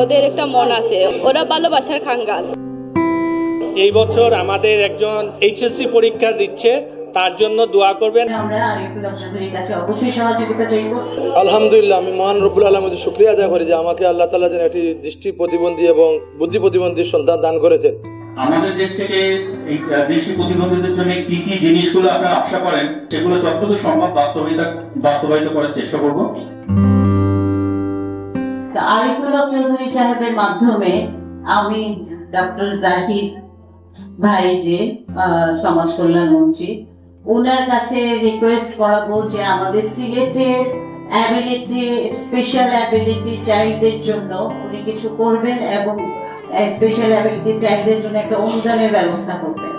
ওদের একটা মন আছে, ওরা ভালোবাসার খাঙ্গাল। এই বছর আমাদের একজন এইচএসসি পরীক্ষা দিচ্ছে, তার জন্য দোয়া করবেন। আমরা আরিফুল চৌধুরীর কাছে অবশ্যই সহযোগিতা চাইব। আলহামদুলিল্লাহ, আমি মহান রব্বুল আলমীর শুকরিয়া আদায় করি যে আমাকে আল্লাহ তাআলা যেন একটি দৃষ্টি প্রতিবন্ধী এবং বুদ্ধি প্রতিবন্ধী সন্তান দান করেছেন। আমাদের দেশ থেকে এই দৃষ্টি প্রতিবন্ধীদের জন্য কি কি জিনিসগুলো আপনারা আশা করেন সেগুলো যতটুকু সম্ভব বাস্তবায়িত করার চেষ্টা করব। আরিফুল চৌধুরী সাহেবের মাধ্যমে আমি ডক্টর জাহিদ ভাই যে সমাজ কল্যাণ মন্ত্রী, ওনার কাছে রিকোয়েস্ট করাবো যে আমাদের সিলেটের অ্যাবিলিটি, স্পেশাল অ্যাবিলিটি চাইল্ডদের জন্য উনি কিছু করবেন এবং স্পেশাল অ্যাবিলিটি চাইল্ডদের জন্য একটা অনুদানের ব্যবস্থা করবেন।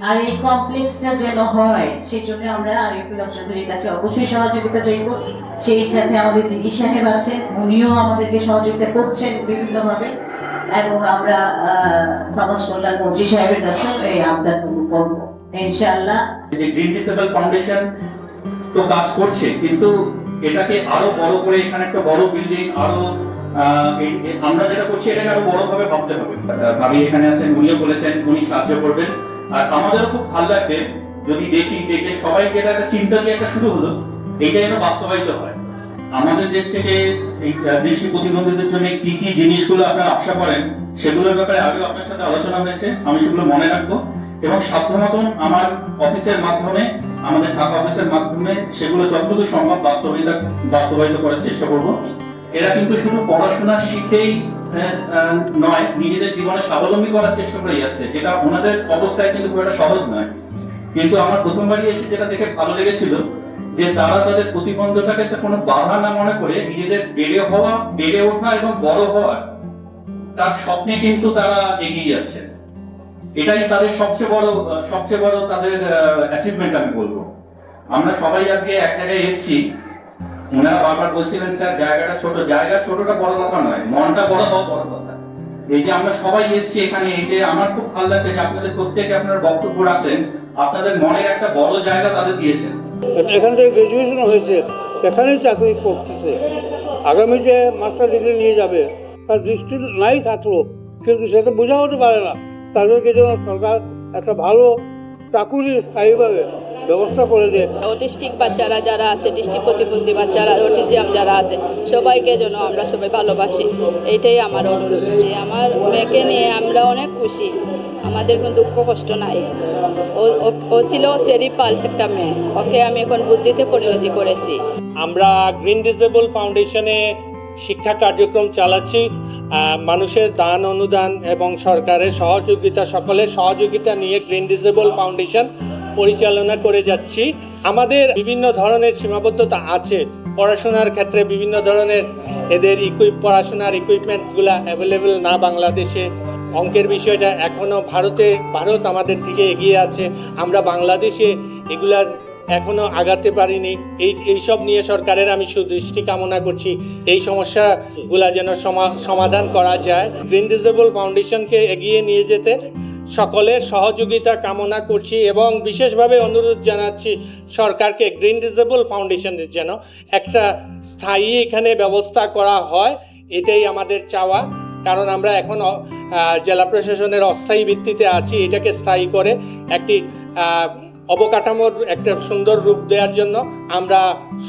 আর এই কমপ্লেক্সটা যেন হয় সেই জন্য আমরা আরিফুল চৌধুরীর কাছে অবশ্যই সহযোগিতা চাইব। সেই সাথে আমাদের দিদি সাহেব আছেন, উনিও আমাদেরকে সহযোগিতা করছেন বিভিন্নভাবে, এবং আমরা সমাজ কল্যাণ মন্ত্রী সাহেবের কাছে এই আবদার করবো ইনশাআল্লাহ। যে গ্রিন ডিসেবল ফাউন্ডেশন তো কাজ করছে, কিন্তু এটাকে আরো বড় করে এখানে একটা বড় বিল্ডিং আরো আমরা যেটা করছি এটাকে আরো বড় ভাবে ভাবতে হবে। ভাবি এখানে আছেন, উনিও বলেছেন উনি সাহায্য করবেন। আর আমাদেরও খুব ভালো লাগবে যদি দেখি যে সবাই যেটা একটা চিন্তা দিয়ে একটা শুরু হলো এটা যেন বাস্তবায়িত হয়। আমাদের দেশ থেকে এই দৃষ্টি প্রতিবন্ধীদের জন্য কি কি জিনিসগুলো আপনারা আশা করেন সেগুলোর ব্যাপারে আগেও আপনার সাথে আলোচনা হয়েছে, আমি সেগুলো মনে রাখবো এবং সাধ্য মতন আমার অফিসের মাধ্যমে, আমাদের ঢাকা অফিসের মাধ্যমে সেগুলো যতটুকু সম্ভব বাস্তবায়িত করার চেষ্টা করব। এরা কিন্তু শুধু পড়াশোনা শিখেই নয়, নিজেদের জীবনে স্বাবলম্বী করার চেষ্টা করে যাচ্ছে, যেটা ওনাদের অবস্থায় কিন্তু খুব একটা সহজ নয়। কিন্তু আমার প্রথমবারই এসে যেটা দেখে ভালো লেগেছিল যে তারা তাদের প্রতিবন্ধকতাকে কোনো বাধা না মনে করে নিজেদের বেড়ে ওঠা এবং বড় হওয়ার তার স্বপ্নে কিন্তু তারা এগিয়ে যাচ্ছে। এটাই তাদের সবচেয়ে বড় তাদের অ্যাচিভমেন্ট আমি বলবো। আমরা সবাই আজকে এক জায়গায় এসেছি, ওনারা বারবার বলছিলেন স্যার জায়গাটা ছোট, জায়গা ছোটটা বড় কথা নয়, মনটা বড় হওয়া বড় কথা। এই যে আমরা সবাই এসেছি এখানে, এই যে আমার খুব ভালো লাগছে যে আপনাদের প্রত্যেকে আপনার বক্তব্য রাখলেন, আপনাদের মনের একটা বড় জায়গা তাদের দিয়েছেন। এখান থেকে গ্রাজুয়েশন হয়েছে, এখানেই চাকরি করতেছে, আগামীতে মাস্টার ডিগ্রি নিয়ে যাবে, তার দৃষ্টি নাই থাকলো কিন্তু সেটা বোঝা হতে পারে না। তাদেরকে যেন সরকার একটা ভালো চাকুরি স্থায়ীভাবে ব্যবস্থা করে দেয়। অটিস্টিক বাচ্চারা যারা আছে, দৃষ্টি প্রতিবন্ধী বাচ্চারা, অটিজম যারা আছে, সবাইকে যেন আমরা সবাই ভালোবাসি, এইটাই আমার অনুরোধ। যে আমার মেয়েকে নিয়ে আমরা অনেক খুশি, আমাদের কোনো দুঃখ কষ্ট নাই। ও ছিল সেরিপালস একটা মেয়ে, ওকে আমি এখন বুদ্ধিতে পরিণতি করেছি। আমরা গ্রিন ডিসেবল ফাউন্ডেশনে শিক্ষা কার্যক্রম চালাচ্ছি। মানুষের দান অনুদান এবং সরকারের সহযোগিতা, সকলের সহযোগিতা নিয়ে গ্রিন ডিসেবল ফাউন্ডেশন পরিচালনা করে যাচ্ছি। আমাদের বিভিন্ন ধরনের সীমাবদ্ধতা আছে, পড়াশোনার ক্ষেত্রে বিভিন্ন ধরনের এদের পড়াশোনার ইকুইপমেন্টসগুলো অ্যাভেলেবেল না বাংলাদেশে। অঙ্কের বিষয়টা এখনও ভারত আমাদের থেকে এগিয়ে আছে, আমরা বাংলাদেশে এগুলা এখনও আগাতে পারিনি। এইসব নিয়ে সরকারের আমি সুদৃষ্টি কামনা করছি, এই সমস্যাগুলা যেন সমাধান করা যায়। গ্রিন ডিসেবল ফাউন্ডেশনকে এগিয়ে নিয়ে যেতে সকলের সহযোগিতা কামনা করছি এবং বিশেষভাবে অনুরোধ জানাচ্ছি সরকারকে গ্রিন ডিসেবল ফাউন্ডেশনের যেন একটা স্থায়ী এখানে ব্যবস্থা করা হয়, এটাই আমাদের চাওয়া। কারণ আমরা এখন জেলা প্রশাসনের অস্থায়ী ভিত্তিতে আছি, এটাকে স্থায়ী করে একটি অবকাঠামোর একটা সুন্দর রূপ দেওয়ার জন্য আমরা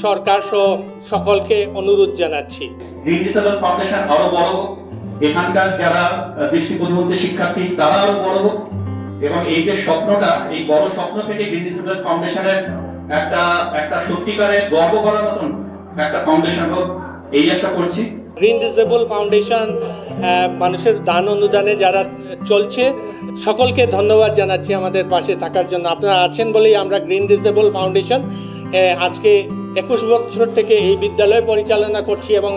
সরকার সহ সকলকে অনুরোধ জানাচ্ছি। গ্রিন ডিসেবল ফাউন্ডেশন আরো বড় হোক, এখানকার যারা দৃষ্টি প্রতিবন্ধী শিক্ষার্থী তারা আরো বড় হোক, এবং এই যে স্বপ্নটা, এই বড় স্বপ্ন থেকে গ্রিন ডিসেবল ফাউন্ডেশনের একটা সত্যিকারের গর্ব করার মতন একটা ফাউন্ডেশন হোক, এই আশা করছি। গ্রিন ডিসেবল ফাউন্ডেশন মানুষের দান অনুদানে যারা চলছে, সকলকে ধন্যবাদ জানাচ্ছি আমাদের পাশে থাকার জন্য। আপনারা আছেন বলেই আমরা গ্রিন ডিসেবল ফাউন্ডেশন আজকে 21 বছর থেকে এই বিদ্যালয় পরিচালনা করছি এবং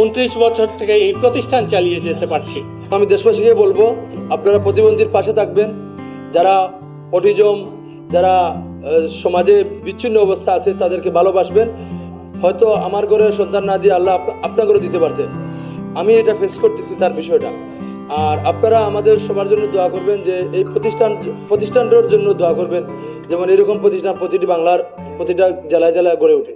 29 বছর থেকে এই প্রতিষ্ঠান চালিয়ে যেতে পারছি। আমি দেশবাসীকে বলবো, আপনারা প্রতিবন্ধীর পাশে থাকবেন, যারা অটিজম, যারা সমাজে বিচ্ছিন্ন অবস্থা আছে তাদেরকে ভালোবাসবেন। হয়তো আমার ঘরের সন্তান না দিয়ে আল্লাহ আপনার ঘরে দিতে পারতেন, আমি এটা ফেস করতেছি তার বিষয়টা। আর আপনারা আমাদের সবার জন্য দোয়া করবেন, যে এই প্রতিষ্ঠানটার জন্য দোয়া করবেন, যেমন এরকম প্রতিষ্ঠান প্রতিটি বাংলার প্রতিটা জেলায় জেলায় গড়ে ওঠে।